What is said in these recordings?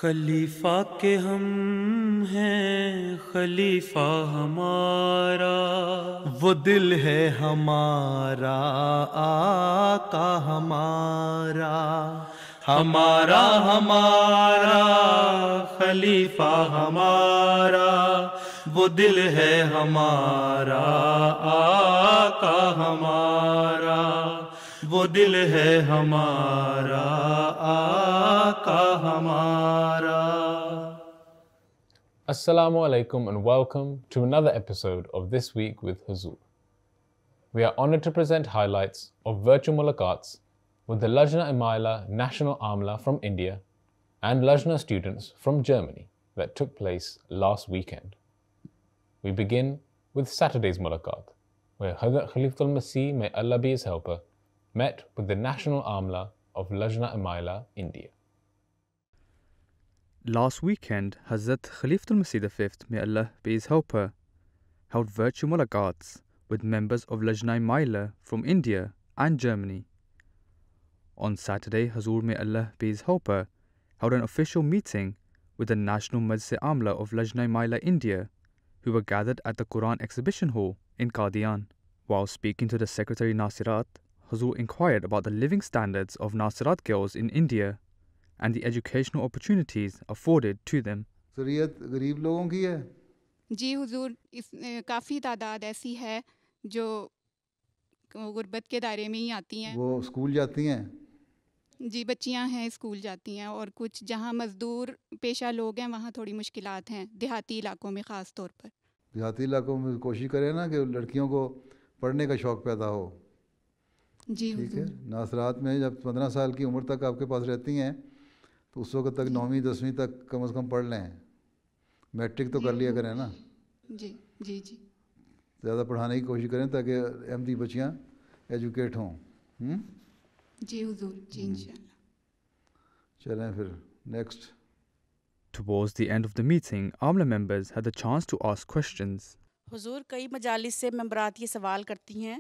خلیفہ کے ہم ہیں خلیفہ ہمارا، وہ دل ہے ہمارا آقا ہمارا، ہمارا ہمارا خلیفہ ہمارا، وہ دل ہے ہمارا آقا ہمارا، وہ دل ہے ہمارا آقا ہمارا۔ Assalamu alaikum and welcome to another episode of This Week with Huzoor. We are honored to present highlights of virtual mulaqats with the Lajna Imaila National Amla from India and Lajna students from Germany that took place last weekend. We begin with Saturday's mulaqat, where Hazrat Khalifatul Masih, may Allah be his helper, met with the National Amla of Lajna Imaila, India. Last weekend, Hazrat Khalifatul Masih V, may Allah be his helper, held virtual mulaqats with members of Lajna Imaila from India and Germany. On Saturday, Huzoor, may Allah be his helper, held an official meeting with the National Majlis Amla of Lajna Imaila India, who were gathered at the Quran Exhibition Hall in Qadian. While speaking to the Secretary Nasirat, Huzoor inquired about the living standards of Nasirat girls in India and the educational opportunities afforded to them. اکثریت غریب لوگوں کی ہے جی حضور، اس کافی تعداد ایسی ہے جو غربت کے دائرے میں ہی آتی ہیں۔ وہ اسکول جاتی ہیں؟ جی، بچیاں ہیں، اسکول جاتی ہیں، اور کچھ جہاں مزدور پیشہ لوگ ہیں وہاں تھوڑی مشکلات ہیں، دیہاتی علاقوں میں خاص طور پر۔ دیہاتی علاقوں میں کوشش کریں نا کہ لڑکیوں کو پڑھنے کا شوق پیدا ہو۔ جی ٹھیک ہے، حضور۔ ناصرات میں جب 15 سال کی عمر تک آپ کے پاس رہتی ہیں تو اس وقت تک 9ویں 10ویں تک کم از کم پڑھ لیں، میٹرک تو کر لیا کریں نا۔ جی جی جی زیادہ پڑھانے کی کوشش کریں تاکہ احمدی بچیاں ایجوکیٹ ہوں۔ جی حضور، جی انشاءاللہ۔ چلیں پھر next. Towards the end of the meeting, Amla members had the chance to ask questions. حضور، کئی مجالس سے ممبرات یہ سوال کرتی ہیں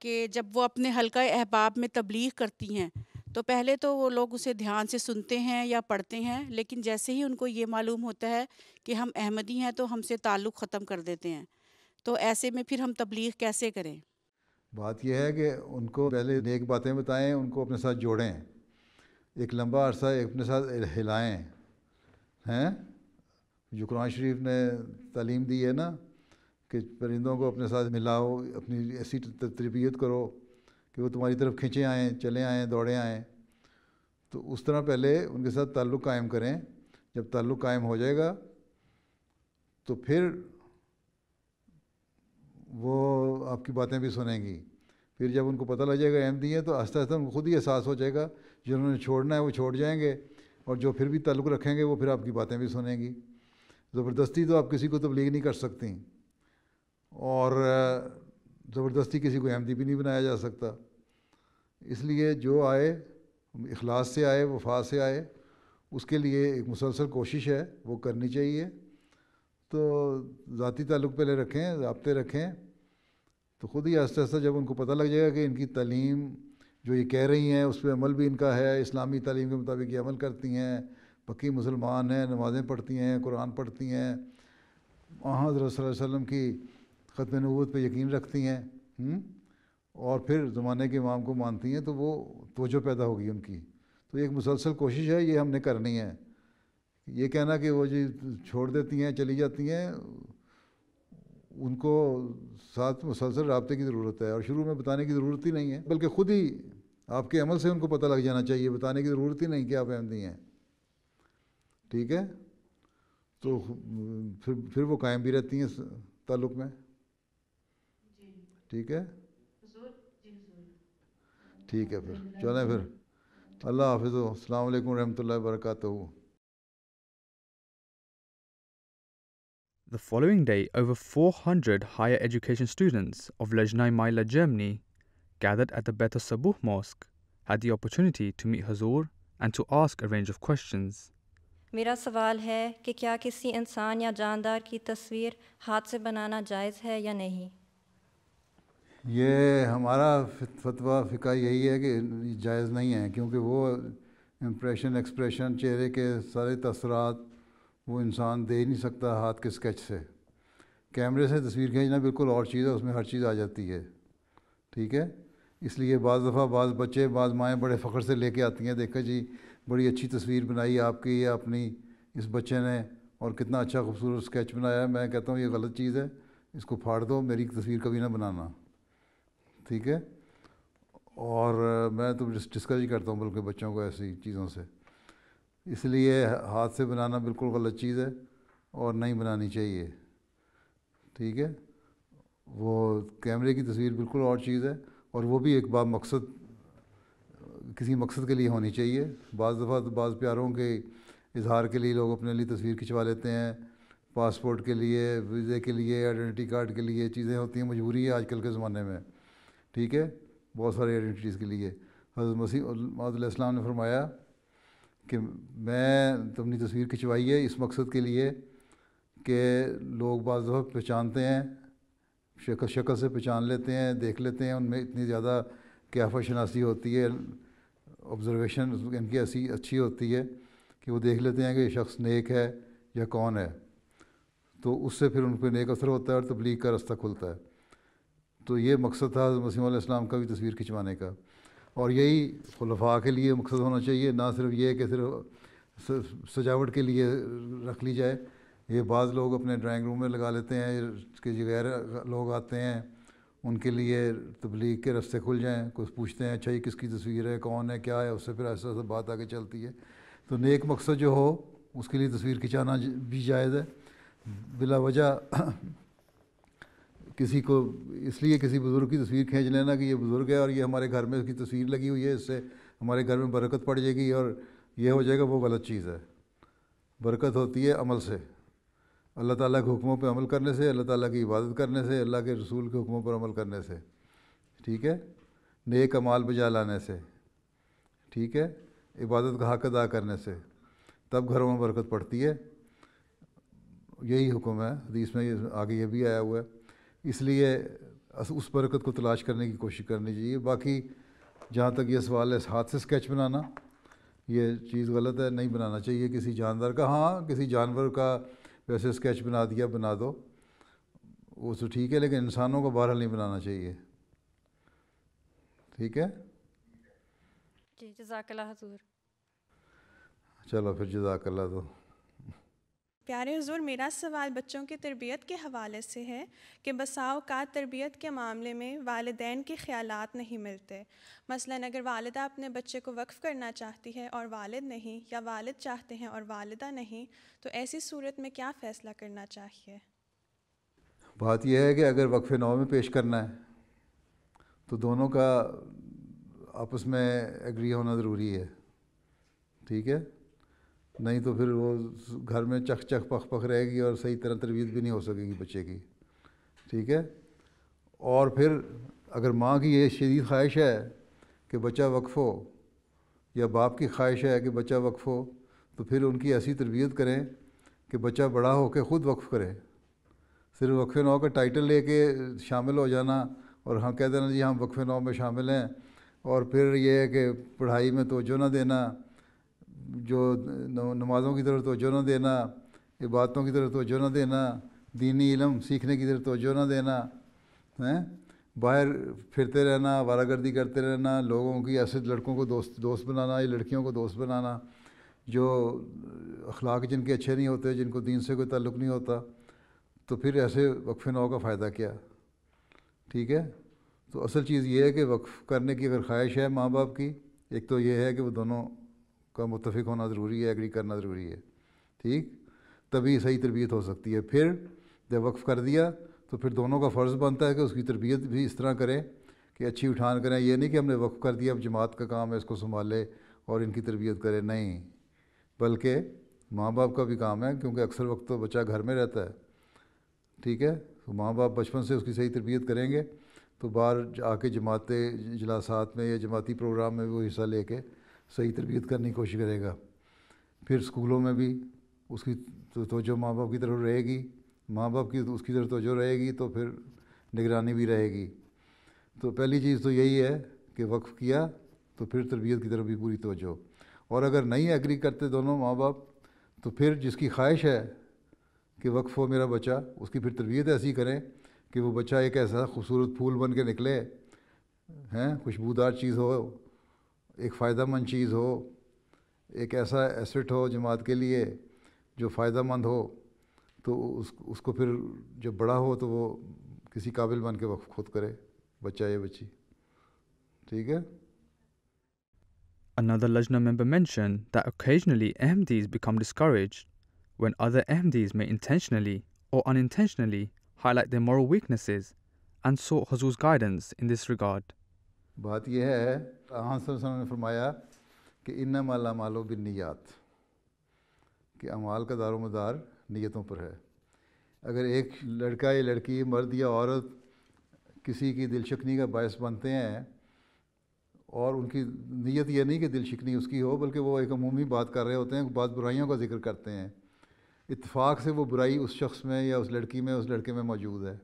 کہ جب وہ اپنے حلقہ احباب میں تبلیغ کرتی ہیں تو پہلے تو وہ لوگ اسے دھیان سے سنتے ہیں یا پڑھتے ہیں، لیکن جیسے ہی ان کو یہ معلوم ہوتا ہے کہ ہم احمدی ہیں تو ہم سے تعلق ختم کر دیتے ہیں، تو ایسے میں پھر ہم تبلیغ کیسے کریں؟ بات یہ ہے کہ ان کو پہلے نیک باتیں بتائیں، ان کو اپنے ساتھ جوڑیں، ایک لمبا عرصہ اپنے ساتھ ہلائیں، ہیں جو قرآن شریف نے تعلیم دی ہے نا کہ پرندوں کو اپنے ساتھ ملاؤ، اپنی ایسی تربیت کرو کہ وہ تمہاری طرف کھینچے آئیں، چلے آئیں، دوڑے آئیں، تو اس طرح پہلے ان کے ساتھ تعلق قائم کریں۔ جب تعلق قائم ہو جائے گا تو پھر وہ آپ کی باتیں بھی سنیں گی۔ پھر جب ان کو پتہ لگ جائے گا احمدی ہے تو آہستہ آہستہ ان کو خود ہی احساس ہو جائے گا، جنہوں نے چھوڑنا ہے وہ چھوڑ جائیں گے، اور جو پھر بھی تعلق رکھیں گے وہ پھر آپ کی باتیں بھی سنیں گی۔ زبردستی تو آپ کسی کو تبلیغ نہیں کر سکتی، اور زبردستی کسی کو احمدی بھی نہیں بنایا جا سکتا۔ اس لیے جو آئے اخلاص سے آئے، وفا سے آئے، اس کے لیے ایک مسلسل کوشش ہے وہ کرنی چاہیے۔ تو ذاتی تعلق پہلے رکھیں، رابطے رکھیں، تو خود ہی آہستہ آہستہ جب ان کو پتہ لگ جائے گا کہ ان کی تعلیم جو یہ کہہ رہی ہیں اس پہ عمل بھی ان کا ہے، اسلامی تعلیم کے مطابق یہ عمل کرتی ہیں، پکی مسلمان ہیں، نمازیں پڑھتی ہیں، قرآن پڑھتی ہیں، حضرت صلی اللہ علیہ وسلم کی ختم نبوت پہ یقین رکھتی ہیں، اور پھر زمانے کے امام کو مانتی ہیں، تو وہ توجہ پیدا ہوگی ان کی۔ تو ایک مسلسل کوشش ہے، یہ ہم نے کرنی ہے۔ یہ کہنا کہ وہ جی چھوڑ دیتی ہیں، چلی جاتی ہیں، ان کو ساتھ مسلسل رابطے کی ضرورت ہے، اور شروع میں بتانے کی ضرورت ہی نہیں ہے، بلکہ خود ہی آپ کے عمل سے ان کو پتہ لگ جانا چاہیے، بتانے کی ضرورت ہی نہیں کہ آپ احمدی ہیں۔ ٹھیک ہے، تو پھر وہ قائم بھی رہتی ہیں تعلق میں۔ ٹھیک ہے، ٹھیک ہے، پھر چلیں پھر۔ اللہ حافظ، السلام علیکم ورحمۃ اللہ وبرکاتہ۔ The following day, over 400 higher education students of Lajna Imaila, Germany, gathered at the Beit Sabuh Mosque, had the opportunity to meet Huzoor and to ask a range of questions. میرا سوال ہے کہ کیا کسی انسان یا جاندار کی تصویر ہاتھ سے بنانا جائز ہے یا نہیں؟ یہ ہمارا فتویٰ فقہ یہی ہے کہ جائز نہیں ہے، کیونکہ وہ امپریشن ایکسپریشن چہرے کے سارے تاثرات وہ انسان دے ہی نہیں سکتا ہاتھ کے اسکیچ سے. کیمرے سے تصویر کھینچنا بالکل اور چیز ہے, اس میں ہر چیز آ جاتی ہے. ٹھیک ہے, اس لیے بعض دفعہ بعض بچے بعض مائیں بڑے فخر سے لے کے آتی ہیں, دیکھا جی بڑی اچھی تصویر بنائی آپ کی یا اپنی اس بچے نے, اور کتنا اچھا خوبصورت اسکیچ بنایا ہے. میں کہتا ہوں یہ غلط چیز ہے, اس کو پھاڑ دو, میری تصویر کبھی نہ بنانا. ٹھیک ہے, اور میں تو ڈسکریج کرتا ہوں بلکہ بچوں کو ایسی چیزوں سے. اس لیے ہاتھ سے بنانا بالکل غلط چیز ہے اور نہیں بنانی چاہیے. ٹھیک ہے, وہ کیمرے کی تصویر بالکل اور چیز ہے, اور وہ بھی ایک مقصد کسی مقصد کے لیے ہونی چاہیے. بعض دفعہ تو بعض پیاروں کے اظہار کے لیے لوگ اپنے لیے تصویر کھنچوا لیتے ہیں, پاسپورٹ کے لیے, ویزے کے لیے, آئیڈینٹی کارڈ کے لیے چیزیں ہوتی ہیں, مجبوری ہے آج کل کے زمانے میں. ٹھیک ہے, بہت سارے آئیڈینٹیز کے لیے. حضرت مسیح موعود علیہ السلام نے فرمایا کہ میں اپنی تصویر کھنچوائی ہے اس مقصد کے لیے کہ لوگ بعض دفعہ پہچانتے ہیں, شکل سے پہچان لیتے ہیں, دیکھ لیتے ہیں, ان میں اتنی زیادہ قیافہ شناسی ہوتی ہے, آبزرویشن ان کی ایسی اچھی ہوتی ہے کہ وہ دیکھ لیتے ہیں کہ یہ شخص نیک ہے یا کون ہے, تو اس سے پھر ان پہ نیک اثر ہوتا ہے اور تبلیغ کا راستہ کھلتا ہے. تو یہ مقصد تھا حضرت مسیح علیہ السلام کا بھی تصویر کھنچوانے کا, اور یہی خلفاء کے لیے مقصد ہونا چاہیے, نہ صرف یہ کہ صرف سجاوٹ کے لیے رکھ لی جائے. یہ بعض لوگ اپنے ڈرائنگ روم میں لگا لیتے ہیں کہ جو غیر لوگ آتے ہیں ان کے لیے تبلیغ کے راستے کھل جائیں. کچھ پوچھتے ہیں اچھا یہ کس کی تصویر ہے, کون ہے, کیا ہے, اس سے پھر ایسا ایسا بات آگے چلتی ہے. تو نیک مقصد جو ہو اس کے لیے تصویر کھنچانا بھی جائز ہے. بلا وجہ کسی کو اس لیے کسی بزرگ کی تصویر کھینچ لینا کہ یہ بزرگ ہے اور یہ ہمارے گھر میں اس کی تصویر لگی ہوئی ہے, اس سے ہمارے گھر میں برکت پڑ جائے گی اور یہ ہو جائے گا, وہ غلط چیز ہے. برکت ہوتی ہے عمل سے, اللہ تعالیٰ کے حکموں پہ عمل کرنے سے, اللہ تعالیٰ کی عبادت کرنے سے, اللہ کے رسول کے حکموں پر عمل کرنے سے. ٹھیک ہے, نیک اعمال بجا لانے سے. ٹھیک ہے, عبادت کا حق ادا کرنے سے, تب گھروں میں برکت پڑتی ہے. یہی حکم ہے حدیث میں, آگے یہ بھی آیا ہوا ہے. اس لیے اس برکت کو تلاش کرنے کی کوشش کرنی چاہیے. باقی جہاں تک یہ سوال ہے ہاتھ سے اسکیچ بنانا, یہ چیز غلط ہے, نہیں بنانا چاہیے کسی جاندار کا. ہاں کسی جانور کا ویسے اسکیچ بنا دیا, بنا دو, وہ تو ٹھیک ہے, لیکن انسانوں کو بہرحال نہیں بنانا چاہیے. ٹھیک ہے, جی جزاک اللہ حضور. چلو پھر جزاک اللہ. تو پیارے حضور, میرا سوال بچوں کی تربیت کے حوالے سے ہے کہ بسا اوقات تربیت کے معاملے میں والدین کے خیالات نہیں ملتے. مثلاً اگر والدہ اپنے بچے کو وقف کرنا چاہتی ہے اور والد نہیں, یا والد چاہتے ہیں اور والدہ نہیں, تو ایسی صورت میں کیا فیصلہ کرنا چاہیے؟ بات یہ ہے کہ اگر وقف نو میں پیش کرنا ہے تو دونوں کا آپس میں ایگری ہونا ضروری ہے. ٹھیک ہے, نہیں تو پھر وہ گھر میں چخ چخ پخ پخ رہے گی اور صحیح طرح تربیت بھی نہیں ہو سکے گی بچے کی. ٹھیک ہے, اور پھر اگر ماں کی یہ شدید خواہش ہے کہ بچہ وقف ہو, یا باپ کی خواہش ہے کہ بچہ وقف ہو, تو پھر ان کی ایسی تربیت کریں کہ بچہ بڑا ہو کے خود وقف کرے. صرف وقف نو کا ٹائٹل لے کے شامل ہو جانا اور ہم کہہ دینا جی ہم وقف نو میں شامل ہیں, اور پھر یہ ہے کہ پڑھائی میں توجہ نہ دینا, جو نمازوں کی طرف توجہ نہ دینا, عبادتوں کی طرف توجہ نہ دینا, دینی علم سیکھنے کی طرف توجہ نہ دینا, باہر پھرتے رہنا, آوارہ گردی کرتے رہنا, لوگوں کی ایسے لڑکوں کو دوست بنانا یا لڑکیوں کو دوست بنانا جو اخلاق جن کے اچھے نہیں ہوتے, جن کو دین سے کوئی تعلق نہیں ہوتا, تو پھر ایسے وقف نو کا فائدہ کیا. ٹھیک ہے, تو اصل چیز یہ ہے کہ وقف کرنے کی اگر خواہش ہے ماں باپ کی, ایک تو یہ ہے کہ وہ دونوں کا متفق ہونا ضروری ہے, ایگری کرنا ضروری ہے. ٹھیک, تبھی صحیح تربیت ہو سکتی ہے. پھر جب وقف کر دیا تو پھر دونوں کا فرض بنتا ہے کہ اس کی تربیت بھی اس طرح کریں کہ اچھی اٹھان کریں. یہ نہیں کہ ہم نے وقف کر دیا اب جماعت کا کام ہے اس کو سنبھالے اور ان کی تربیت کرے, نہیں, بلکہ ماں باپ کا بھی کام ہے, کیونکہ اکثر وقت تو بچہ گھر میں رہتا ہے. ٹھیک ہے, تو ماں باپ بچپن سے اس کی صحیح تربیت کریں گے تو باہر آ کے جماعتیں اجلاسات میں یا جماعتی پروگرام میں وہ حصہ لے کے صحیح تربیت کرنے کی کوشش کرے گا. پھر اسکولوں میں بھی اس کی توجہ ماں باپ کی طرف رہے گی, ماں باپ کی اس کی طرف توجہ رہے گی تو پھر نگرانی بھی رہے گی. تو پہلی چیز تو یہی ہے کہ وقف کیا تو پھر تربیت کی طرف بھی پوری توجہ. اور اگر نہیں ایگری کرتے دونوں ماں باپ تو پھر جس کی خواہش ہے کہ وقف ہو میرا بچہ، اس کی پھر تربیت ایسی کریں کہ وہ بچہ ایک ایسا خوبصورت پھول بن کے نکلے، خوشبودار چیز ہو، ایک فائدہ مند چیز ہو، ایک ایسا ایسٹ ہو جماعت کے لیے جو فائدہ مند ہو، تو اس کو پھر جب بڑا ہو تو وہ کسی قابل بن کے وقف خود کرے، بچہ یا بچی. ٹھیک ہے. Another Lajna member mentioned that occasionally Ahmadis become discouraged when other Ahmadis may intentionally or unintentionally highlight their moral weaknesses and sought Hazur's guidance in this regard. بات یہ ہے، آن صلی اللہ علیہ وسلم نے فرمایا کہ انما الاعمال بالنیات، کہ اعمال کا دار و مدار نیتوں پر ہے. اگر ایک لڑکا یا لڑکی، مرد یا عورت کسی کی دل شکنی کا باعث بنتے ہیں، اور ان کی نیت یہ نہیں کہ دل شکنی اس کی ہو، بلکہ وہ ایک عمومی بات کر رہے ہوتے ہیں، بعض برائیوں کا ذکر کرتے ہیں، اتفاق سے وہ برائی اس شخص میں یا اس لڑکی میں، اس لڑکے میں موجود ہے،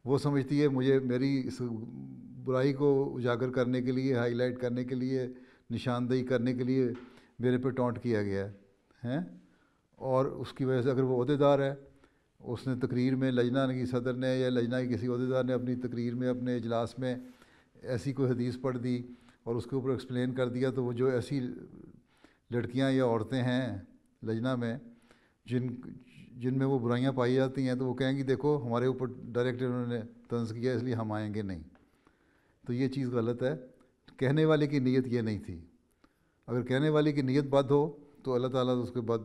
وہ سمجھتی ہے میری اس برائی کو اجاگر کرنے کے لیے، ہائی لائٹ کرنے کے لیے، نشاندہی کرنے کے لیے میرے پہ ٹونٹ کیا گیا ہے، اور اس کی وجہ سے اگر وہ عہدیدار ہے، اس نے تقریر میں، لجنہ کی صدر نے یا لجنہ کی کسی عہدیدار نے اپنی تقریر میں، اپنے اجلاس میں ایسی کوئی حدیث پڑھ دی اور اس کے اوپر ایکسپلین کر دیا، تو وہ جو ایسی لڑکیاں یا عورتیں ہیں لجنہ میں جن میں وہ برائیاں پائی جاتی ہیں، تو وہ کہیں گی دیکھو ہمارے اوپر ڈائریکٹ انہوں نے طنز کیا، اس لیے ہم آئیں گے نہیں. تو یہ چیز غلط ہے. کہنے والے کی نیت یہ نہیں تھی. اگر کہنے والے کی نیت بد ہو تو اللہ تعالیٰ اس کے بعد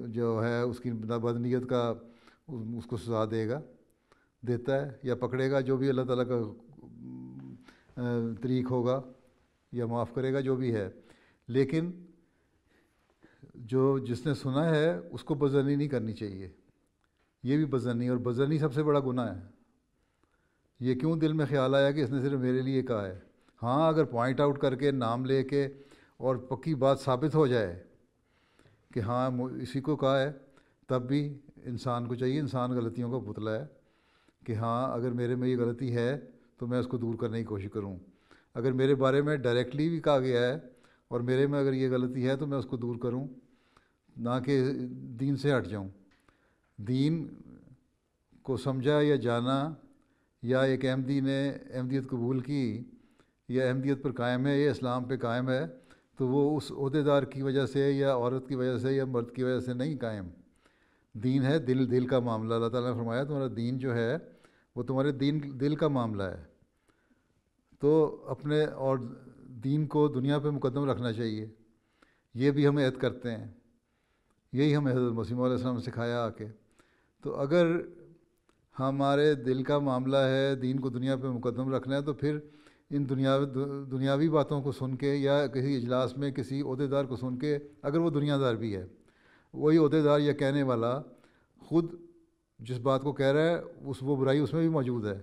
جو ہے اس کی بد نیت کا اس کو سزا دیتا ہے یا پکڑے گا، جو بھی اللہ تعالیٰ کا طریق ہوگا، یا معاف کرے گا، جو بھی ہے. لیکن جس نے سنا ہے اس کو بدظنی نہیں کرنی چاہیے. یہ بھی بدظنی، اور بدظنی سب سے بڑا گناہ ہے. یہ کیوں دل میں خیال آیا کہ اس نے صرف میرے لیے کہا ہے؟ ہاں، اگر پوائنٹ آؤٹ کر کے، نام لے کے، اور پکی بات ثابت ہو جائے کہ ہاں اسی کو کہا ہے، تب بھی انسان کو چاہیے، انسان غلطیوں کا پتلا ہے، کہ ہاں اگر میرے میں یہ غلطی ہے تو میں اس کو دور کرنے کی کوشش کروں. اگر میرے بارے میں ڈائریکٹلی بھی کہا گیا ہے اور میرے میں اگر یہ غلطی ہے تو میں اس کو دور کروں، نہ کہ دین سے ہٹ جاؤں. دین کو سمجھا یا جانا، یا ایک احمدی نے احمدیت قبول کی یا احمدیت پر قائم ہے یا اسلام پہ قائم ہے، تو وہ اس عہدیدار کی وجہ سے یا عورت کی وجہ سے یا مرد کی وجہ سے نہیں قائم. دین ہے دل کا معاملہ. اللہ تعالیٰ نے فرمایا تمہارا دین جو ہے وہ تمہارے دل کا معاملہ ہے. تو اپنے اور دین کو دنیا پہ مقدم رکھنا چاہیے. یہ بھی ہم عہد کرتے ہیں، یہی ہمیں حضرت مسیح علیہ السلام نے سکھایا آ کے. تو اگر ہمارے دل کا معاملہ ہے دین کو دنیا پہ مقدم رکھنا ہے، تو پھر ان دنیاوی باتوں کو سن کے یا کسی اجلاس میں کسی عہدیدار کو سن کے، اگر وہ دنیا دار بھی ہے، وہی عہدیدار یا کہنے والا خود جس بات کو کہہ رہا ہے وہ برائی اس میں بھی موجود ہے،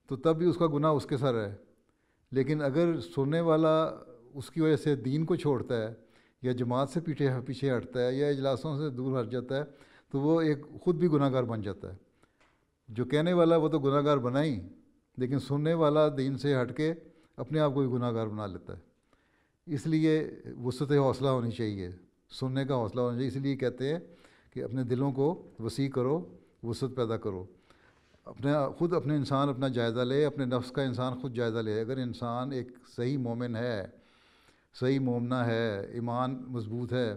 تو تب بھی اس کا گناہ اس کے سر ہے. لیکن اگر سننے والا اس کی وجہ سے دین کو چھوڑتا ہے یا جماعت سے پیچھے ہٹتا ہے یا اجلاسوں سے دور ہٹ جاتا ہے، تو وہ ایک خود بھی گناہ گار بن جاتا ہے. جو کہنے والا وہ تو گناہ گار بنا ہی، لیکن سننے والا دین سے ہٹ کے اپنے آپ کو بھی گناہ گار بنا لیتا ہے. اس لیے وسعت حوصلہ ہونی چاہیے، سننے کا حوصلہ ہونا چاہیے. اس لیے کہتے ہیں کہ اپنے دلوں کو وسیع کرو، وسعت پیدا کرو. خود اپنے انسان اپنا جائزہ لے، اپنے نفس کا انسان خود جائزہ لے. اگر انسان ایک صحیح مومن ہے، صحیح مومنہ ہے، ایمان مضبوط ہے،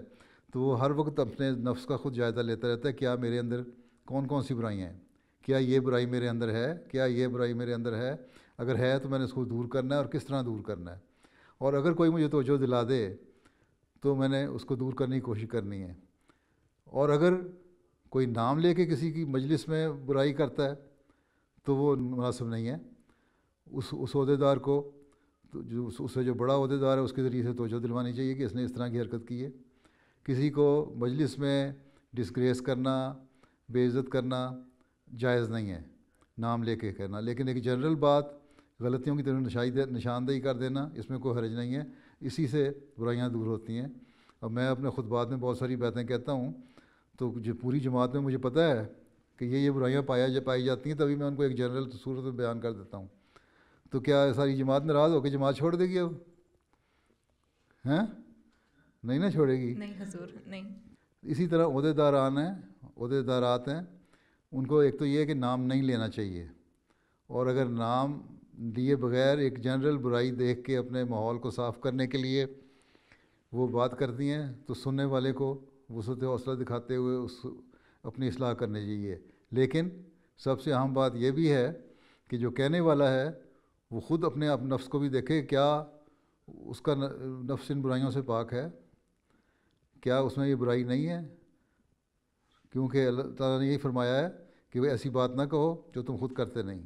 تو وہ ہر وقت اپنے نفس کا خود جائزہ لیتا رہتا ہے. کیا میرے اندر کون سی برائیاں ہیں؟ کیا یہ برائی میرے اندر ہے؟ کیا یہ برائی میرے اندر ہے؟ اگر ہے تو میں نے اس کو دور کرنا ہے، اور کس طرح دور کرنا ہے. اور اگر کوئی مجھے توجہ دلا دے تو میں نے اس کو دور کرنے کی کوشش کرنی ہے. اور اگر کوئی نام لے کے کسی کی مجلس میں برائی کرتا ہے تو وہ مناسب نہیں ہے. اس عہدیدار کو اس سے جو بڑا عہدیدار ہے اس کے ذریعے سے توجہ دلوانی چاہیے کہ اس نے اس طرح کی حرکت کی ہے. کسی کو مجلس میں ڈسگریس کرنا، بے عزت کرنا جائز نہیں ہے، نام لے کے کہنا. لیکن ایک جنرل بات غلطیوں کی طرف نشاندہی کر دینا، اس میں کوئی حرج نہیں ہے. اسی سے برائیاں دور ہوتی ہیں. اب میں اپنے خطبات میں بہت ساری باتیں کہتا ہوں، تو جو پوری جماعت میں مجھے پتہ ہے کہ یہ برائیاں پائی جاتی ہیں، تبھی میں ان کو ایک جنرل صورت میں بیان کر دیتا ہوں. تو کیا ساری جماعت ناراض ہو کے جماعت چھوڑ دے گی اب؟ ہیں نہیں نا چھوڑے گی. نہیں حضور نہیں. اسی طرح عہدیدارات ہیں, ان کو ایک تو یہ کہ نام نہیں لینا چاہیے, اور اگر نام لیے بغیر ایک جنرل برائی دیکھ کے اپنے ماحول کو صاف کرنے کے لیے وہ بات کرتی ہیں تو سننے والے کو وسعت حوصلہ دکھاتے ہوئے اپنی اصلاح کرنی چاہیے. لیکن سب سے اہم بات یہ بھی ہے کہ جو کہنے والا ہے وہ خود اپنے آپ نفس کو بھی دیکھے, کیا اس کا نفس ان برائیوں سے پاک ہے, کیا اس میں یہ برائی نہیں ہے. کیونکہ اللہ تعالیٰ نے یہی فرمایا ہے کہ وہ ایسی بات نہ کہو جو تم خود کرتے نہیں,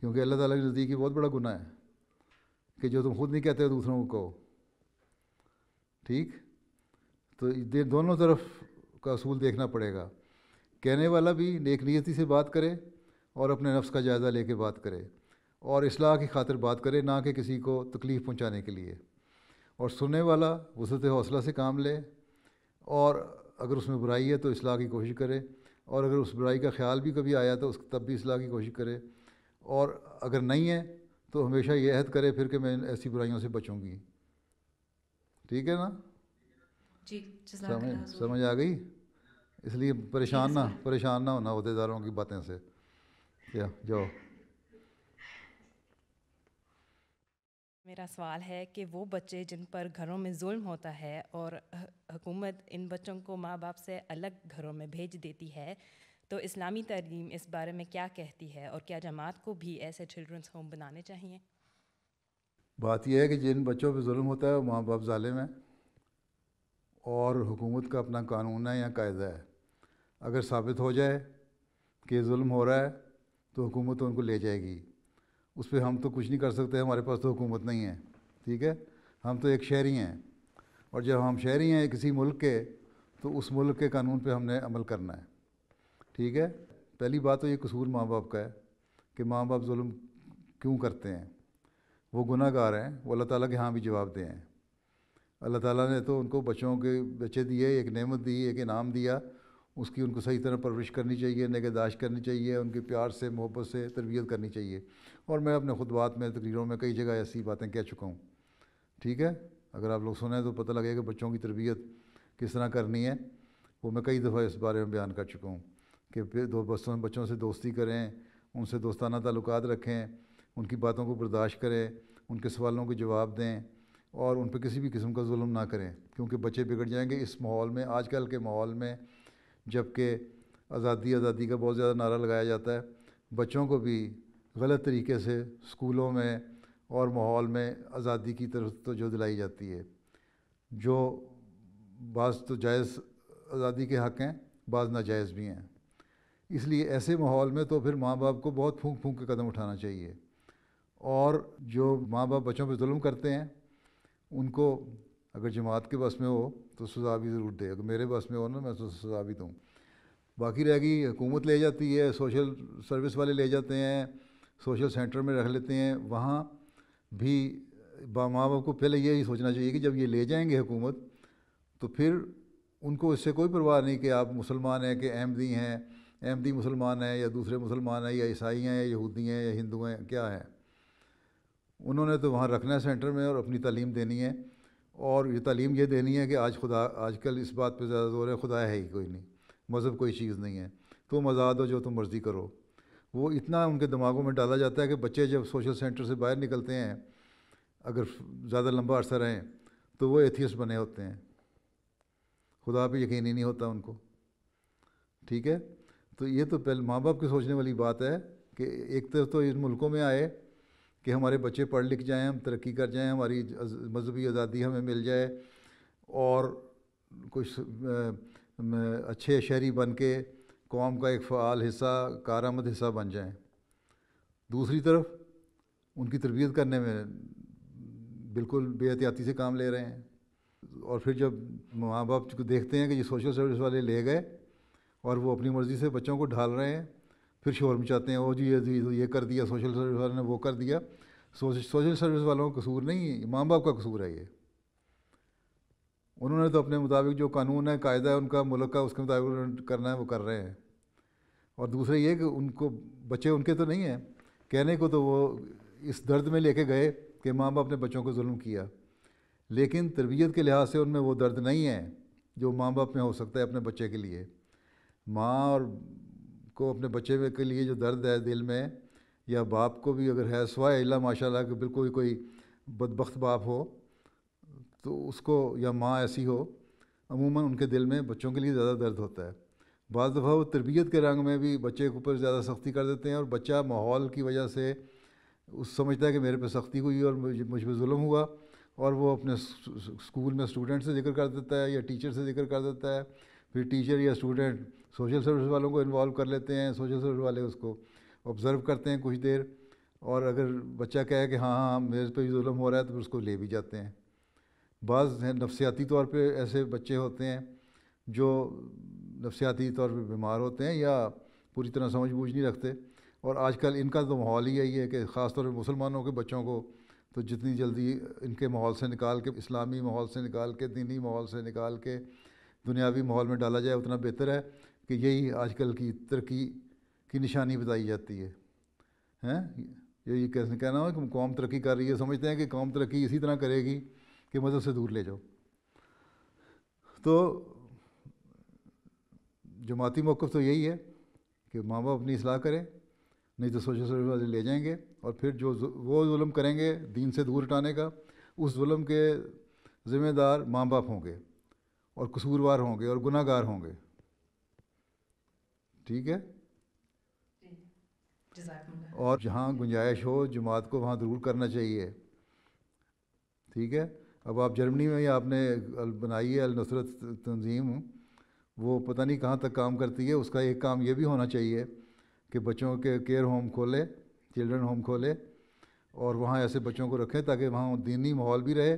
کیونکہ اللہ تعالیٰ کے نزدیک یہ بہت بڑا گناہ ہے کہ جو تم خود نہیں کہتے دوسروں کو کہو. ٹھیک, تو دونوں طرف کا اصول دیکھنا پڑے گا. کہنے والا بھی نیک نیتی سے بات کرے اور اپنے نفس کا جائزہ لے کے بات کرے اور اصلاح کی خاطر بات کرے, نہ کہ کسی کو تکلیف پہنچانے کے لیے. اور سننے والا وسعت حوصلہ سے کام لے, اور اگر اس میں برائی ہے تو اصلاح کی کوشش کرے, اور اگر اس برائی کا خیال بھی کبھی آیا تو تب بھی اصلاح کی کوشش کرے, اور اگر نہیں ہے تو ہمیشہ یہ عہد کرے پھر کہ میں ایسی برائیوں سے بچوں گی. ٹھیک ہے نا؟ جی جزاک اللہ. سمجھ آ گئی؟ اس لیے پریشان نہ ہونا عہدیداروں کی باتیں سے. کیا جاؤ. میرا سوال ہے کہ وہ بچے جن پر گھروں میں ظلم ہوتا ہے اور حکومت ان بچوں کو ماں باپ سے الگ گھروں میں بھیج دیتی ہے, تو اسلامی تعلیم اس بارے میں کیا کہتی ہے, اور کیا جماعت کو بھی ایسے چلڈرنس ہوم بنانے چاہیے؟ بات یہ ہے کہ جن بچوں پہ ظلم ہوتا ہے وہ ماں باپ ظالم ہیں, اور حکومت کا اپنا قانون ہے یا قاعدہ ہے. اگر ثابت ہو جائے کہ ظلم ہو رہا ہے تو حکومت ان کو لے جائے گی. اس پہ ہم تو کچھ نہیں کر سکتے, ہمارے پاس تو حکومت نہیں ہے. ٹھیک ہے, ہم تو ایک شہری ہیں, اور جب ہم شہری ہیں کسی ملک کے تو اس ملک کے قانون پہ ہم نے عمل کرنا ہے. ٹھیک ہے, پہلی بات تو یہ قصور ماں باپ کا ہے کہ ماں باپ ظلم کیوں کرتے ہیں. وہ گناہ گار ہیں, وہ اللہ تعالیٰ کے ہاں بھی جواب دیں ہیں. اللہ تعالیٰ نے تو ان کو بچے دیے, ایک نعمت دی, ایک انعام دیا, اس کی ان کو صحیح طرح پرورش کرنی چاہیے, نگہداشت کرنی چاہیے, ان کے پیار سے محبت سے تربیت کرنی چاہیے. اور میں اپنے خطبات میں تقریروں میں کئی جگہ ایسی باتیں کہہ چکا ہوں. ٹھیک ہے, اگر آپ لوگ سنیں تو پتہ لگے کہ بچوں کی تربیت کس طرح کرنی ہے. وہ میں کئی دفعہ اس بارے میں بیان کر چکا ہوں کہ پھر بچوں سے دوستی کریں, ان سے دوستانہ تعلقات رکھیں, ان کی باتوں کو برداشت کریں, ان کے سوالوں کے جواب دیں, اور ان پہ کسی بھی قسم کا ظلم نہ کریں, کیونکہ بچے بگڑ جائیں گے اس ماحول میں. آج کل کے ماحول میں جب کہ آزادی کا بہت زیادہ نعرہ لگایا جاتا ہے, بچوں کو بھی غلط طریقے سے اسکولوں میں اور ماحول میں آزادی کی طرف توجہ دلائی جاتی ہے, جو بعض تو جائز آزادی کے حق ہیں, بعض ناجائز بھی ہیں. اس لیے ایسے ماحول میں تو پھر ماں باپ کو بہت پھونک کے قدم اٹھانا چاہیے, اور جو ماں باپ بچوں پہ ظلم کرتے ہیں ان کو اگر جماعت کے بس میں ہو تو سزا بھی ضرور دے. اگر میرے بس میں ہو نا میں تو سزا بھی دوں. باقی رہ گئی حکومت لے جاتی ہے, سوشل سروس والے لے جاتے ہیں, سوشل سینٹر میں رکھ لیتے ہیں. وہاں بھی ماں باپ کو پہلے یہی سوچنا چاہیے کہ جب یہ لے جائیں گے حکومت تو پھر ان کو اس سے کوئی پرواہ نہیں کہ آپ مسلمان ہیں کہ احمدی ہیں, احمدی مسلمان ہیں یا دوسرے مسلمان ہیں یا عیسائی ہیں یا یہودی ہیں یا ہندو ہیں, کیا ہیں. انہوں نے تو وہاں رکھنا ہے سینٹر میں اور اپنی تعلیم دینی ہے, اور یہ تعلیم یہ دینی ہے کہ آج کل اس بات پہ زیادہ زور ہے خدا ہے ہی کوئی نہیں, مذہب کوئی چیز نہیں ہے, تم آزاد ہو جو تم مرضی کرو. وہ اتنا ان کے دماغوں میں ڈالا جاتا ہے کہ بچے جب سوشل سینٹر سے باہر نکلتے ہیں اگر زیادہ لمبا عرصہ رہیں تو وہ ایتھیسٹ بنے ہوتے ہیں, خدا پہ یقین ہی نہیں ہوتا ان کو. ٹھیک ہے, تو یہ تو پہلے ماں باپ کی سوچنے والی بات ہے کہ ایک طرف تو ان ملکوں میں آئے کہ ہمارے بچے پڑھ لکھ جائیں, ہم ترقی کر جائیں, ہماری مذہبی آزادی ہمیں مل جائے اور کچھ اچھے شہری بن کے قوم کا ایک فعال حصہ, کارآمد حصہ بن جائیں. دوسری طرف ان کی تربیت کرنے میں بالکل بے احتیاطی سے کام لے رہے ہیں, اور پھر جب ماں باپ کو دیکھتے ہیں کہ یہ سوشل سروس والے لے گئے اور وہ اپنی مرضی سے بچوں کو ڈھال رہے ہیں, پھر شور مچاتے ہیں, او جی یہ کر دیا سوشل سروس والوں نے, وہ کر دیا. سوشل سروس والوں کا قصور نہیں, ماں باپ کا قصور ہے. یہ انہوں نے تو اپنے مطابق جو قانون ہے, قاعدہ ہے ان کا ملک کا, اس کے مطابق کرنا ہے, وہ کر رہے ہیں. اور دوسرا یہ کہ ان کو بچے ان کے تو نہیں ہیں, کہنے کو تو وہ اس درد میں لے کے گئے کہ ماں باپ نے بچوں کو ظلم کیا, لیکن تربیت کے لحاظ سے ان میں وہ درد نہیں ہے جو ماں باپ میں ہو سکتا ہے اپنے بچے کے لیے. ماں اور کو اپنے بچے کے لیے جو درد ہے دل میں، یا باپ کو بھی اگر ہے، سوائے اللہ ماشاء اللہ کہ بالکل کوئی بدبخت باپ ہو تو اس کو، یا ماں ایسی ہو، عموماً ان کے دل میں بچوں کے لیے زیادہ درد ہوتا ہے. بعض دفعہ وہ تربیت کے رنگ میں بھی بچے کے اوپر زیادہ سختی کر دیتے ہیں، اور بچہ ماحول کی وجہ سے اس سمجھتا ہے کہ میرے پہ سختی ہوئی اور مجھ پہ ظلم ہوا، اور وہ اپنے اسکول میں اسٹوڈنٹ سے ذکر کر دیتا ہے یا ٹیچر سے ذکر کر دیتا ہے. پھر ٹیچر یا اسٹوڈنٹ سوشل سروس والوں کو انوالو کر لیتے ہیں، سوشل سروس والے اس کو آبزرو کرتے ہیں کچھ دیر، اور اگر بچہ کہے کہ ہاں ہاں میرے پہ بھی ظلم ہو رہا ہے تو پھر اس کو لے بھی جاتے ہیں. بعض نفسیاتی طور پہ ایسے بچے ہوتے ہیں جو نفسیاتی طور پہ بیمار ہوتے ہیں یا پوری طرح سمجھ بوجھ نہیں رکھتے، اور آج کل ان کا تو ماحول ہی یہی ہے کہ خاص طور پہ مسلمانوں کے بچوں کو تو جتنی جلدی ان کے ماحول سے نکال کے، اسلامی ماحول سے نکال کے، دینی ماحول سے نکال کے دنیاوی ماحول میں ڈالا جائے اتنا بہتر ہے، کہ یہی آج کل کی ترقی کی نشانی بتائی جاتی ہے. یہی کیسے کہنا ہو کہ قوم ترقی کر رہی ہے، سمجھتے ہیں کہ قوم ترقی اسی طرح کرے گی کہ مذہب سے دور لے جاؤ. تو جماعتی موقف تو یہی ہے کہ ماں باپ اپنی اصلاح کریں، نہیں تو سوشل سروس والے لے جائیں گے، اور پھر جو وہ ظلم کریں گے دین سے دور ہٹانے کا، اس ظلم کے ذمہ دار ماں باپ ہوں گے، اور قصوروار ہوں گے، اور گناہ گار ہوں گے. ٹھیک ہے؟ اور جہاں گنجائش ہو جماعت کو وہاں ضرور کرنا چاہیے. ٹھیک ہے؟ اب آپ جرمنی میں آپ نے بنائی ہے النصرت تنظیم، وہ پتہ نہیں کہاں تک کام کرتی ہے. اس کا ایک کام یہ بھی ہونا چاہیے کہ بچوں کے کیئر ہوم کھولے، چلڈرن ہوم کھولے، اور وہاں ایسے بچوں کو رکھیں تاکہ وہاں دینی ماحول بھی رہے،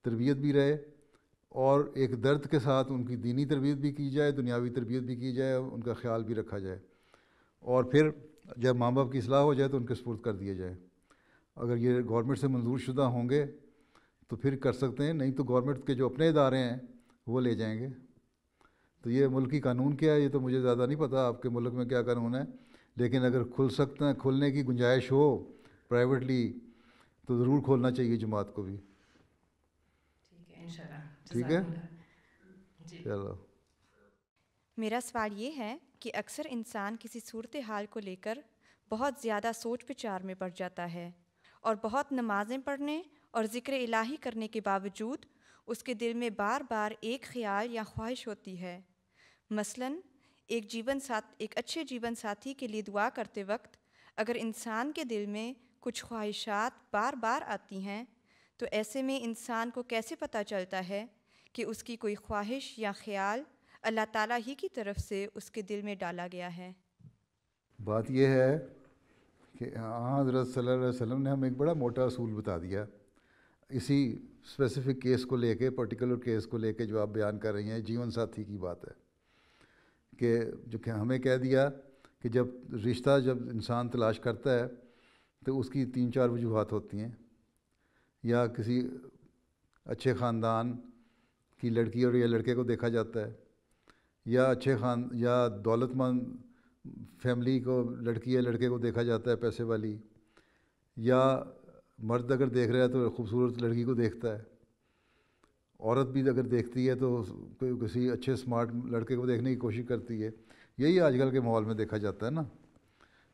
تربیت بھی رہے، اور ایک درد کے ساتھ ان کی دینی تربیت بھی کی جائے، دنیاوی تربیت بھی کی جائے، ان کا خیال بھی رکھا جائے. اور پھر جب ماں باپ کی اصلاح ہو جائے تو ان کے سپرد کر دیے جائے. اگر یہ گورنمنٹ سے منظور شدہ ہوں گے تو پھر کر سکتے ہیں، نہیں تو گورنمنٹ کے جو اپنے ادارے ہیں وہ لے جائیں گے. تو یہ ملکی قانون کیا ہے یہ تو مجھے زیادہ نہیں پتہ آپ کے ملک میں کیا قانون ہے، لیکن اگر کھل سکتے ہیں، کھلنے کی گنجائش ہو پرائیویٹلی تو ضرور کھولنا چاہیے جماعت کو بھی. ٹھیک ہے؟ چلو. میرا سوال یہ ہے کہ اکثر انسان کسی صورتحال کو لے کر بہت زیادہ سوچ بچار میں پڑ جاتا ہے، اور بہت نمازیں پڑھنے اور ذکر الہی کرنے کے باوجود اس کے دل میں بار بار ایک خیال یا خواہش ہوتی ہے. مثلاً ایک اچھے جیون ساتھی کے لیے دعا کرتے وقت اگر انسان کے دل میں کچھ خواہشات بار بار آتی ہیں تو ایسے میں انسان کو کیسے پتہ چلتا ہے کہ اس کی کوئی خواہش یا خیال اللہ تعالیٰ ہی کی طرف سے اس کے دل میں ڈالا گیا ہے؟ بات یہ ہے کہ حضرت صلی اللہ علیہ وسلم نے ہمیں ایک بڑا موٹا اصول بتا دیا اسی اسپیسیفک کیس کو لے کے، پرٹیکولر کیس کو لے کے جو آپ بیان کر رہی ہیں، جیون ساتھی کی بات ہے، کہ جو کہ ہمیں کہہ دیا کہ جب انسان تلاش کرتا ہے تو اس کی 3-4 وجوہات ہوتی ہیں. یا کسی اچھے خاندان کی لڑکی اور یا لڑکے کو دیکھا جاتا ہے، یا یا دولت مند فیملی کو لڑکی یا لڑکے کو دیکھا جاتا ہے، پیسے والی، یا مرد اگر دیکھ رہا ہے تو خوبصورت لڑکی کو دیکھتا ہے، عورت بھی اگر دیکھتی ہے تو کسی اچھے سمارٹ لڑکے کو دیکھنے کی کوشش کرتی ہے. یہی آج کل کے ماحول میں دیکھا جاتا ہے نا.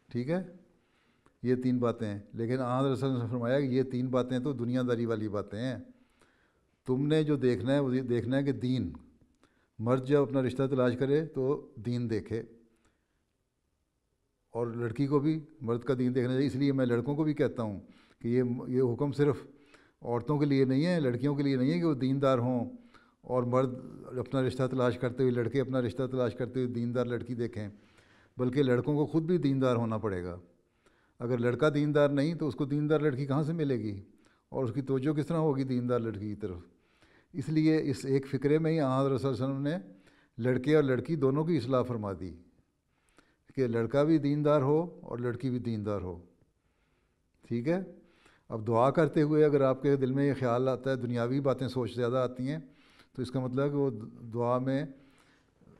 ٹھیک ہے؟ یہ 3 باتیں ہیں، لیکن آن رسول نے فرمایا کہ یہ 3 باتیں تو دنیا داری والی باتیں ہیں. تم نے جو دیکھنا ہے وہ یہ دیکھنا ہے کہ دین، مرد جب اپنا رشتہ تلاش کرے تو دین دیکھے، اور لڑکی کو بھی مرد کا دین دیکھنا چاہیے. اس لیے میں لڑکوں کو بھی کہتا ہوں کہ یہ حکم صرف عورتوں کے لیے نہیں ہے، لڑکیوں کے لیے نہیں ہے کہ وہ دیندار ہوں، اور مرد اپنا رشتہ تلاش کرتے ہوئے، لڑکے اپنا رشتہ تلاش کرتے ہوئے دیندار لڑکی دیکھیں، بلکہ لڑکوں کو خود بھی دیندار ہونا پڑے گا. اگر لڑکا دیندار نہیں تو اس کو دیندار لڑکی کہاں سے ملے گی، اور اس کی توجہ کس طرح ہوگی دیندار لڑکی کی طرف. اس لیے اس ایک فکرے میں ہی حضرت صلی اللہ علیہ وسلم نے لڑکے اور لڑکی دونوں کی اصلاح فرما دی کہ لڑکا بھی دیندار ہو اور لڑکی بھی دیندار ہو. ٹھیک ہے؟ اب دعا کرتے ہوئے اگر آپ کے دل میں یہ خیال آتا ہے، دنیاوی باتیں سوچ زیادہ آتی ہیں، تو اس کا مطلب ہے کہ وہ دعا میں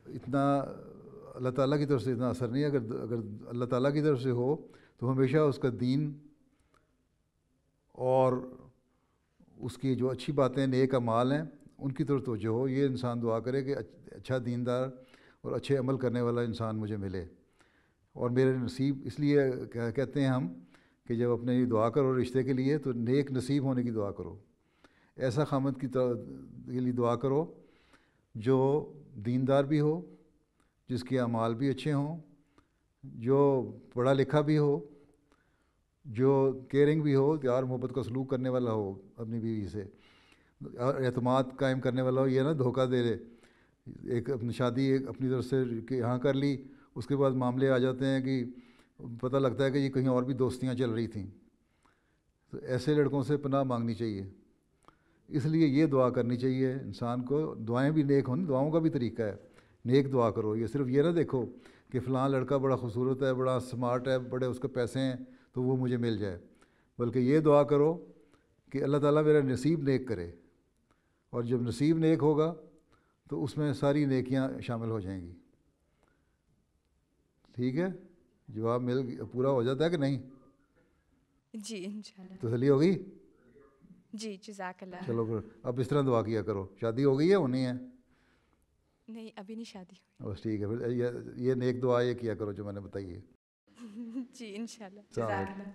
اتنا اللہ تعالیٰ کی طرف سے اتنا اثر نہیں ہے. اگر اللہ تعالیٰ کی طرف سے ہو تو ہمیشہ اس کا دین اور اس کی جو اچھی باتیں نیک اعمال ہیں ان کی طرف توجہ ہو. یہ انسان دعا کرے کہ اچھا دیندار اور اچھے عمل کرنے والا انسان مجھے ملے. اور میرے نصیب اس لیے کہتے ہیں ہم کہ جب اپنے لیے دعا کرو رشتے کے لیے تو نیک نصیب ہونے کی دعا کرو. ایسا خامد کے لیے دعا کرو جو دیندار بھی ہو, جس کے اعمال بھی اچھے ہوں, جو پڑھا لکھا بھی ہو, جو کیئرنگ بھی ہو, پیار محبت کا سلوک کرنے والا ہو اپنی بیوی سے, اعتماد قائم کرنے والا ہو. یہ نہ دھوکہ دے دے, ایک اپنی شادی ایک اپنی طرف سے کہ یہاں کر لی, اس کے بعد معاملے آ جاتے ہیں کہ پتہ لگتا ہے کہ یہ کہیں اور بھی دوستیاں چل رہی تھیں. تو ایسے لڑکوں سے پناہ مانگنی چاہیے. اس لیے یہ دعا کرنی چاہیے انسان کو. دعائیں بھی نیک ہوں, دعاؤں کا بھی طریقہ ہے, نیک دعا کرو. یہ صرف یہ نہ دیکھو کہ فلاں لڑکا بڑا خوبصورت ہے, بڑا سمارٹ ہے, بڑے اس کے پیسے ہیں تو وہ مجھے مل جائے, بلکہ یہ دعا کرو کہ اللہ تعالیٰ میرا نصیب نیک کرے. اور جب نصیب نیک ہوگا تو اس میں ساری نیکیاں شامل ہو جائیں گی. ٹھیک ہے, جواب پورا ہو جاتا ہے کہ نہیں؟ جی انشاءاللہ. تسلی ہو گئی؟ جی جزاک اللہ. چلو پھر اب اس طرح دعا کیا کرو. شادی ہو گئی ہے ہونی ہے؟ نہیں ابھی نہیں شادی ہوئی. بس ٹھیک ہے, پھر یہ نیک دعا یہ کیا کرو جو میں نے بتائی ہے. جی انشاءاللہ. جزاک اللہ.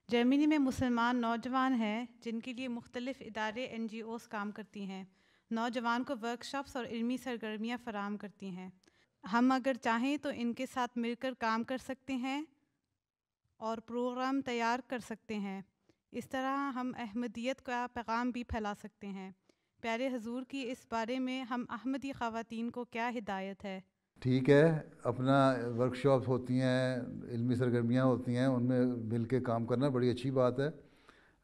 جرمنی میں مسلمان نوجوان ہیں جن کے لیے مختلف ادارے NGOs کام کرتی ہیں. نوجوان کو ورکشاپس اور علمی سرگرمیاں فراہم کرتی ہیں. ہم اگر چاہیں تو ان کے ساتھ مل کر کام کر سکتے ہیں اور پروگرام تیار کر سکتے ہیں. اس طرح ہم احمدیت کا پیغام بھی پھیلا سکتے ہیں. پیارے حضور کی اس بارے میں ہم احمدی خواتین کو کیا ہدایت ہے؟ ٹھیک ہے, اپنا ورکشاپ ہوتی ہیں, علمی سرگرمیاں ہوتی ہیں, ان میں مل کے کام کرنا بڑی اچھی بات ہے.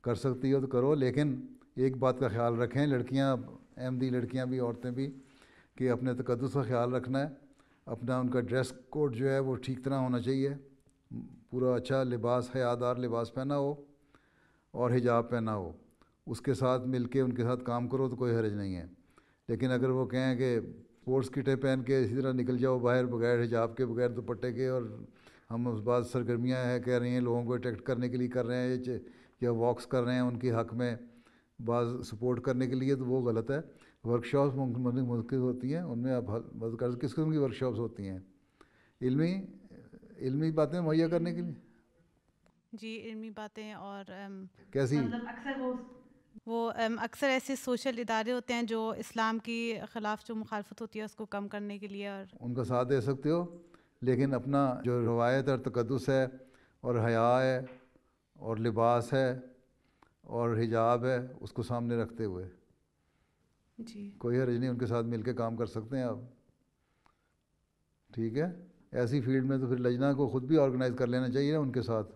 کر سکتی ہو تو کرو, لیکن ایک بات کا خیال رکھیں, لڑکیاں, احمدی لڑکیاں بھی, عورتیں بھی, کہ اپنے تقدس کا خیال رکھنا ہے. اپنا ان کا ڈریس کوڈ جو ہے وہ ٹھیک طرح ہونا چاہیے, پورا اچھا لباس, حیادار لباس پہنا ہو اور حجاب پہنا ہو. اس کے ساتھ مل کے ان کے ساتھ کام کرو تو کوئی حرج نہیں ہے. لیکن اگر وہ کہیں کہ اسپورٹس کٹیں پہن کے اسی طرح نکل جاؤ باہر بغیر حجاب کے, بغیر دوپٹے کے, اور ہم اس بعض سرگرمیاں ہیں کہہ رہی ہیں لوگوں کو اٹریکٹ کرنے کے لیے کر رہے ہیں یا واکس کر رہے ہیں ان کے حق میں بعض سپورٹ کرنے کے لیے, تو وہ غلط ہے. ورکشاپس منعقد ہوتی ہیں, ان میں آپ کس قسم کی ورکشاپس ہوتی ہیں؟ علمی باتیں مہیا کرنے کے لیے. جی علمی باتیں. اور کیسی؟ اکثر وہ اکثر ایسے سوشل ادارے ہوتے ہیں جو اسلام کی خلاف جو مخالفت ہوتی ہے اس کو کم کرنے کے لیے, اور ان کا ساتھ دے سکتے ہو. لیکن اپنا جو روایت اور تقدس ہے اور حیا ہے اور لباس ہے اور حجاب ہے اس کو سامنے رکھتے ہوئے جی کوئی حرج نہیں, ان کے ساتھ مل کے کام کر سکتے ہیں آپ. ٹھیک ہے, ایسی فیلڈ میں تو پھر لجنہ کو خود بھی آرگنائز کر لینا چاہیے نا ان کے ساتھ,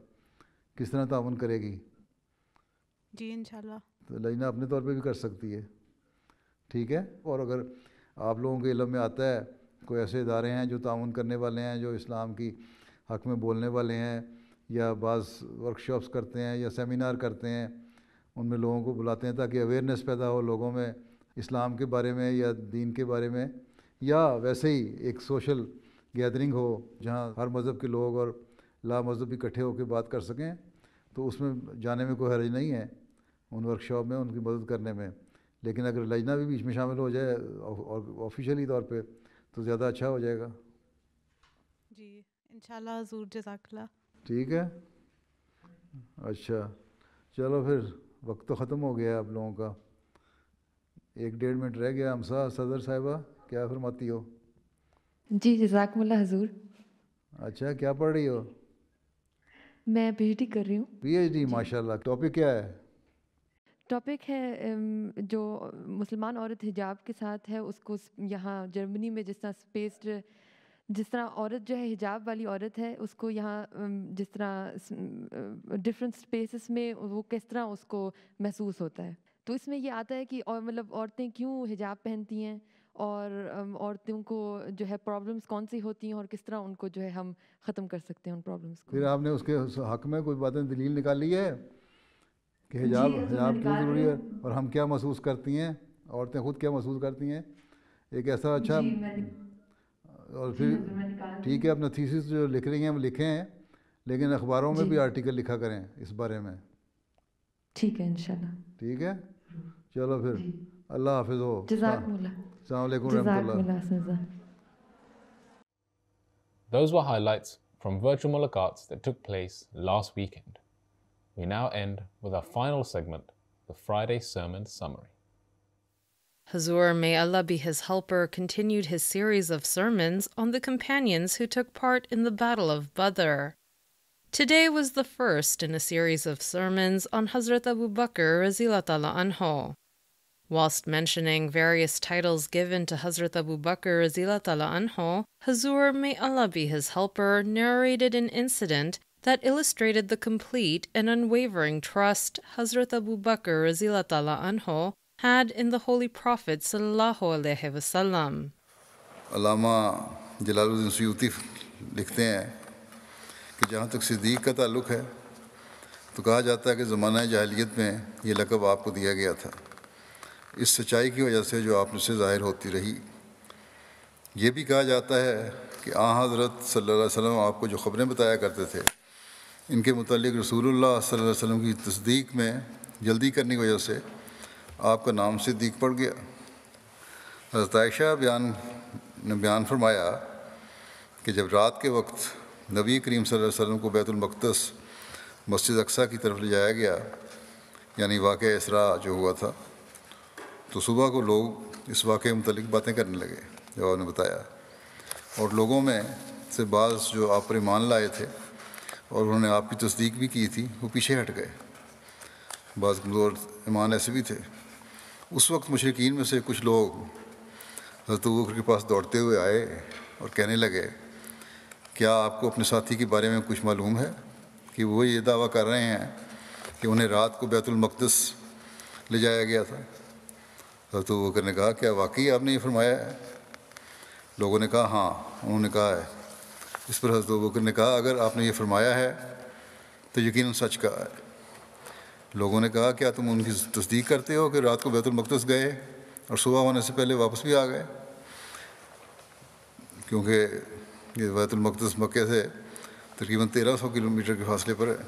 کس طرح تعاون کرے گی. جی انشاءاللہ. تو لجنہ اپنے طور پہ بھی کر سکتی ہے. ٹھیک ہے, اور اگر آپ لوگوں کے علم میں آتا ہے کوئی ایسے ادارے ہیں جو تعاون کرنے والے ہیں, جو اسلام کی حق میں بولنے والے ہیں, یا بعض ورکشاپس کرتے ہیں یا سیمینار کرتے ہیں, ان میں لوگوں کو بلاتے ہیں تاکہ اویئرنیس پیدا ہو لوگوں میں اسلام کے بارے میں یا دین کے بارے میں, یا ویسے ہی ایک سوشل گیدرنگ ہو جہاں ہر مذہب کے لوگ اور لا مذہب اکٹھے ہو کے بات کر سکیں, تو اس میں جانے میں کوئی حرج نہیں ہے ان ورکشاپ میں ان کی مدد کرنے میں. لیکن اگر لجنہ بھی بیچ میں شامل ہو جائے اور آفیشیلی طور پہ تو زیادہ اچھا ہو جائے گا. جی انشاءاللہ حضور. جزاک اللہ. ٹھیک ہے, اچھا چلو پھر وقت تو ختم ہو گیا آپ لوگوں کا, 1-1.5 منٹ رہ گیا. ہمسا صدر صاحبہ کیا فرماتی ہو؟ جی جزاکم اللہ حضور. اچھا, کیا پڑھ رہی ہو؟ میں PhD کر رہی ہوں. PhD, ماشاء اللہ. ٹاپک کیا ہے؟ ٹاپک ہے جو مسلمان عورت حجاب کے ساتھ ہے اس کو یہاں جرمنی میں جس طرح عورت جو ہے حجاب والی عورت ہے اس کو یہاں جس طرح ڈفرینٹ اسپیسز میں وہ کس طرح اس کو محسوس ہوتا ہے. تو اس میں یہ آتا ہے کہ مطلب عورتیں کیوں حجاب پہنتی ہیں اور عورتوں کو جو ہے پرابلمس کون سی ہوتی ہیں اور کس طرح ان کو جو ہے ہم ختم کر سکتے ہیں ان پرابلمس کو. پھر آپ نے اس کے حق میں کوئی باتیں دلیل نکالی ہے کہ حجاب کیوں ضروری ہے اور ہم کیا محسوس کرتی ہیں, عورتیں خود کیا محسوس کرتی ہیں, ایک ایسا اچھا. اور پھر ٹھیک ہے, اپنا تھیسس جو لکھ رہی ہیں وہ لکھیں ہیں, لیکن اخباروں میں بھی آرٹیکل لکھا کریں اس بارے میں. ٹھیک ہے انشاءاللہ. ٹھیک ہے, چلو پھر اللہ حافظ ہو. جزاکم اللہ. السلام علیکم ورحمۃ اللہ. Those were highlights from virtual mulaqats that took place last weekend. We now end with our final segment, the Friday Sermon Summary. Hazur, may Allah be his helper, continued his series of sermons on the companions who took part in the Battle of Badr. Today was the first in a series of sermons on Hazrat Abu Bakr Radhiyallahu anhu. Whilst mentioning various titles given to Hazrat Abu Bakr Radhiyallahu anhu, Hazur, may Allah be his helper, narrated an incident that illustrated the complete and unwavering trust Hazrat Abu Bakr Radhiyallahu anhu had in the Holy Prophet sallallahu alaihi wasallam. علامہ جلال الدین سیوطی لکھتے ہیں کہ جہاں تک صدیق کا تعلق ہے تو کہا جاتا ہے کہ زمانہ جاہلیت میں یہ لقب آپ کو دیا گیا تھا اس سچائی کی وجہ سے جو آپ سے ظاہر ہوتی رہی. یہ بھی کہا جاتا ہے کہ حضرت صلی اللہ علیہ وسلم آپ کو جو خبریں بتایا کرتے تھے ان کے متعلق رسول اللہ صلی اللہ علیہ وسلم کی تصدیق میں جلدی کرنے کی وجہ سے آپ کا نام صدیق پڑ گیا. حضرت عائشہ نے بیان فرمایا کہ جب رات کے وقت نبی کریم صلی اللہ علیہ وسلم کو بیت المقدس مسجد اقصیٰ کی طرف لے جایا گیا, یعنی واقعہ اسراء جو ہوا تھا, تو صبح کو لوگ اس واقعے متعلق باتیں کرنے لگے جو آپ نے بتایا, اور لوگوں میں سے بعض جو آپ پر ایمان لائے تھے اور انہوں نے آپ کی تصدیق بھی کی تھی وہ پیچھے ہٹ گئے. بعض کمزور ایمان ایسے بھی تھے. اس وقت مشرکین میں سے کچھ لوگ حضرت ابو بکر کے پاس دوڑتے ہوئے آئے اور کہنے لگے, کیا آپ کو اپنے ساتھی کے بارے میں کچھ معلوم ہے کہ وہ یہ دعویٰ کر رہے ہیں کہ انہیں رات کو بیت المقدس لے جایا گیا تھا؟ حضرت ابو بکر نے کہا, کیا واقعی آپ نے یہ فرمایا ہے؟ لوگوں نے کہا ہاں انہوں نے کہا ہے. اس پر حضرت ابو بکر نے کہا, اگر آپ نے یہ فرمایا ہے تو یقیناً سچ کہا ہے. لوگوں نے کہا, کیا تم ان کی تصدیق کرتے ہو کہ رات کو بیت المقدس گئے اور صبح ہونے سے پہلے واپس بھی آ گئے؟ کیونکہ یہ بیت المقدس مکے سے تقریباً 1300 کلومیٹر کے فاصلے پر ہے.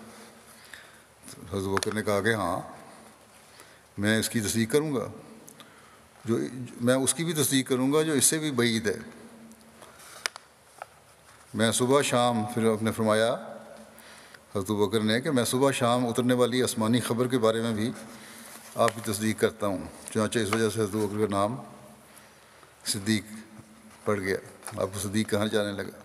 حضرت ابو بکر نے کہا کہ ہاں میں اس کی تصدیق کروں گا, میں اس کی بھی تصدیق کروں گا جو اس سے بھی بعید ہے. میں صبح شام, پھر آپ نے فرمایا حضرت ابو بکر نے کہ میں صبح شام اترنے والی آسمانی خبر کے بارے میں بھی آپ کی تصدیق کرتا ہوں. چنانچہ اس وجہ سے حضرت ابو بکر کا نام صدیق پڑ گیا, آپ کو صدیق کہاں جانے لگا.